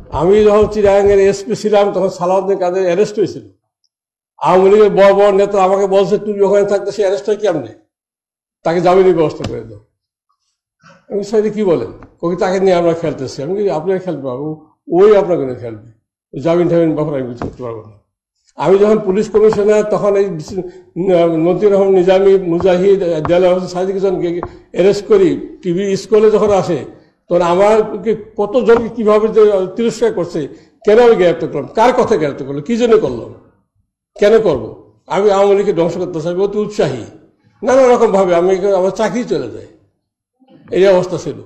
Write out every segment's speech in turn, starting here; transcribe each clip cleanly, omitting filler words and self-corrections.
আমি যখন চিরাঙ্গের এসপি ছিলাম তখন সালাউদ্দিন কাদের অ্যারেস্ট হয়েছিল। আওয়ামী লীগের বড় বড় নেতা আমাকে বলছে তুমি ওখানে থাকতে সে অ্যারেস্ট হয় কেমনে, তাকে জামিনের ব্যবস্থা করে দাও। আমি সাইডে কি বলেন, ওকে তাকে নিয়ে আমরা খেলতেছি। আমি আপনারা খেলতে পারবো, ওই আপনাকে নিয়ে খেলবে, জামিন টামিন ব্যাপারে আমি কিছু করতে পারবো না। আমি যখন পুলিশ কমিশনার তখন এই মন্ত্রী রহমান নিজামী, মুজাহিদ, দেলাওয়ার হোসেন সাদিকজনকে অ্যারেস্ট করি টিভি স্কুলে যখন আসে, তখন আমাকে কতজনকে কীভাবে তিরস্কার করছে, কেন আমি গ্রেপ্তার করলাম, কার কথা গ্রেপ্তার করলাম, কী জন্য করলাম, কেন করব। আমি আওয়ামী লীগকে ধ্বংস করতে চাই, অতি উৎসাহী, নানা রকমভাবে আমি আমার চাকরি চলে যায়, এই অবস্থা ছিল।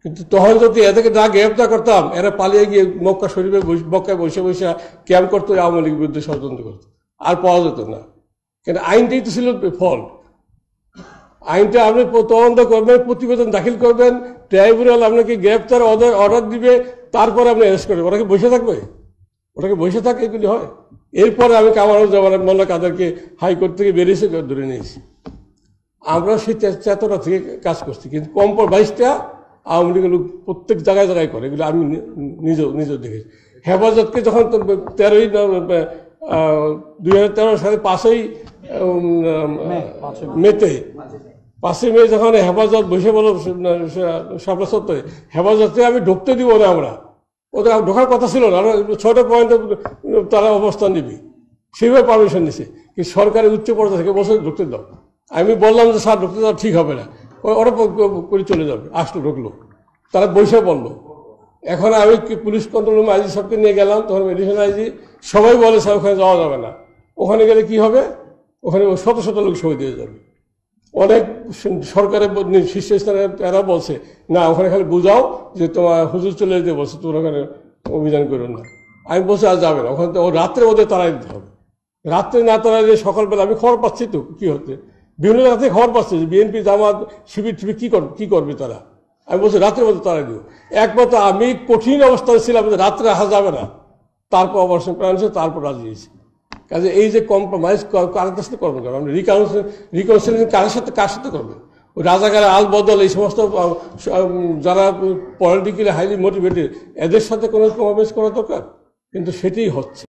কিন্তু তখন যদি এদেরকে না গ্রেপ্তার করতাম, এরা পালিয়ে গিয়ে মক্কা শরীফে মক্কায় বসে বসে ক্যাম্প করতো, আওয়ামী লীগের বিরুদ্ধে ষড়যন্ত্র করতো, আর পাওয়া যেত না। কিন্তু আইনটাই তো ছিল ফল। আইনটা আপনি তদন্ত করবেন, প্রতিবেদন দাখিল করবেন, ট্রাইব্যুনাল আপনাকে গ্রেপ্তার অর্ডার দিবে, তারপরে আপনি অ্যারেস্ট করবেন। ওরা কি বসে থাকবে? ওটাকে বসে থাকে এগুলি হয়? এরপরে আমি কামারুজ্জামান মোল্লা কাদেরকে হাইকোর্ট থেকে বেরিয়েছে ধরে নিয়েছি। আমরা সেই চেতনা থেকে কাজ করছি, কিন্তু কমপর 22টা আওয়ামী লীগের লোক প্রত্যেক জায়গায় জায়গায় করে, এগুলো আমি নিজেও দেখেছি। হেফাজতকে যখন 13ই 2013 সালে 5ই মেতে 5ই মে যখন হেফাজত বসে বলো শাপলা সত্ত্বে, হেফাজতকে আমি ঢুকতে দিব না, আমরা ওদের ঢোকার কথা ছিল না, 6টা পয়েন্টে তারা অবস্থান নিবি, সেইভাবে পারমিশন নিছে। কিন্তু সরকারের উচ্চ পর্যায়ে থেকে বসে ঢুকতে দাও। আমি বললাম যে স্যার ঢুকতে দাও, ঠিক হবে না, ওরা করে চলে যাবে। আসলো, ঢুকলো, তারা বসে পড়লো। এখন আমি পুলিশ কন্ট্রোল রুমে আইজি সবকে নিয়ে গেলাম, তখন মেডিসিন আইজি সবাই বলে স্যার ওখানে যাওয়া যাবে না, ওখানে গেলে কি হবে, ওখানে শত শত লোক শহীদ হয়ে যাবে। অনেক সরকারের শীর্ষস্থানে এরা বলছে না, ওখানে খালি বুঝাও যে তোমার হুজুর চলে যেতে বলছে, তোমরা ওখানে অভিযান করো না। আমি বলছি আর যাবে না, ওখানে তো রাত্রে ওদের তাড়াই দিতে হবে। রাত্রে না তাড়াই দিয়ে সকালবেলা আমি খবর পাচ্ছি তো কি হচ্ছে, বিভিন্ন জায়গা থেকে খবর পাচ্ছি যে বিএনপি, জামাত, শিবির টিবির কি করবে তারা। আমি বলছি রাত্রের মধ্যে তাড়াই দিও। একমাত্র আমি কঠিন অবস্থায় ছিলাম যে রাত্রে আসা যাবে না, তারপর অপারেশন প্ল্যান হয়েছে, তারপর রাজি হয়েছে। কাজে এই যে কম্প্রোমাইজ কারের সাথে করবে কেন, আমরা রিকনসিলিয়েশন কার সাথে করবে? ওই রাজাকার আল বদল এই সমস্ত যারা পলিটিক্যালি হাইলি মোটিভেটেড, এদের সাথে কোনো কম্প্রোমাইজ করা দরকার, কিন্তু সেটাই হচ্ছে।